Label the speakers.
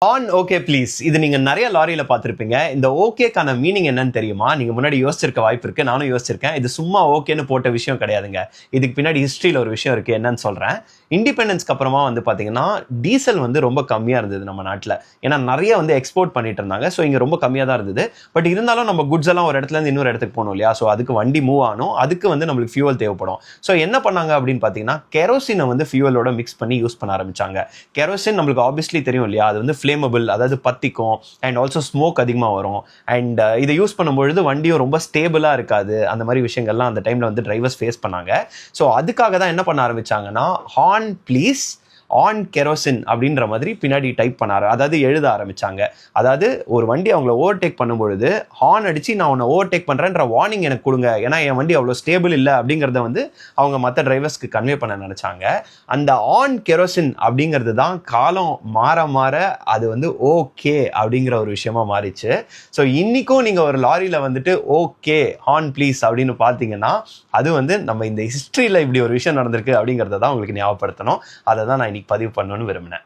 Speaker 1: On okay please இது நீங்க நிறைய லாரியில பார்த்திருப்பீங்க. இந்த ஓகேக்கான மீனிங் என்னன்னு தெரியுமா? நீங்க முன்னாடி யோசிச்சிருக்க வாய்ப்பு இருக்கு. நானும் யோசிச்சிருக்கேன். இது சும்மா ஓகேன்னு போட்ட விஷயம் கிடையாதுங்க. இதுக்கு பின்னாடி ஹிஸ்டரியில ஒரு விஷயம் இருக்கு. என்னன்னு சொல்றேன். இண்டிபெண்டன்ஸ்க்கு அப்புறமா வந்து பாத்தீங்கன்னா டீசல் வந்து ரொம்ப கம்மியா இருந்தது நம்ம நாட்டுல. ஏன்னா நிறைய வந்து எக்ஸ்போர்ட் பண்ணிட்டு இருந்தாங்க. ஸோ இங்க ரொம்ப கம்மியா தான் இருந்தது. பட் இருந்தாலும் நம்ம குட்ஸ் எல்லாம் ஒரு இடத்துல இருந்து இன்னொரு இடத்துக்கு போகணும் இல்லையா? ஸோ அதுக்கு வண்டி மூவ் ஆகணும். அதுக்கு வந்து நம்மளுக்கு ஃபியூவல் தேவைப்படும். ஸோ என்ன பண்ணாங்க அப்படின்னு பாத்தீங்கன்னா கெரோசினை வந்து ஃபியூவலோட மிக்ஸ் பண்ணி யூஸ் பண்ண ஆரம்பிச்சாங்க. கெரோசின் நம்மளுக்கு ஆப்வியஸ்லி தெரியும் இல்லையா? அது வந்து ஃபிளேமபிள், அதாவது பத்திக்கும். அண்ட் ஆல்சோ ஸ்மோக் அதிகமாக வரும். அண்ட் இதை யூஸ் பண்ணும்பொழுது வண்டியும் ரொம்ப ஸ்டேபிளாக இருக்காது. அந்த மாதிரி விஷயங்கள்லாம் அந்த டைமில் வந்து டிரைவர்ஸ் ஃபேஸ் பண்ணாங்க. ஸோ அதுக்காக தான் என்ன பண்ண ஆரம்பிச்சாங்கன்னா ஹார்ன் ப்ளீஸ் ஆன் கெரோசின் அப்படின்ற மாதிரி பின்னாடி டைப் பண்ணாரு, அதாவது எழுத ஆரம்பிச்சாங்க. அதாவது ஒரு வண்டி அவங்கள ஓவர்டேக் பண்ணும்பொழுது ஹார்ன் அடிச்சு நான் உன்னை ஓவர்டேக் பண்றேன்ற வார்னிங் எனக்கு கொடுங்க, ஏன்னா என் வண்டி அவ்வளோ ஸ்டேபிள் இல்லை அப்படிங்கிறத வந்து அவங்க மற்ற டிரைவர்ஸ்க்கு கன்வே பண்ண நினைச்சாங்க. அந்த ஆன் கெரோசின் அப்படிங்கிறது தான் காலம் மாற மாற அது வந்து ஓகே அப்படிங்கிற ஒரு விஷயமா மாறிச்சு. ஸோ இன்னைக்கும் நீங்க ஒரு லாரியில வந்துட்டு ஓகே ஹார்ன் ப்ளீஸ் அப்படின்னு பார்த்தீங்கன்னா அது வந்து நம்ம இந்த ஹிஸ்டரியில இப்படி ஒரு விஷயம் நடந்திருக்கு அப்படிங்கிறத தான் உங்களுக்கு ஞாபகப்படுத்தணும். அதை தான் நான் இன்னைக்கு பதிவு பண்ணணும்னு விரும்பினேன்.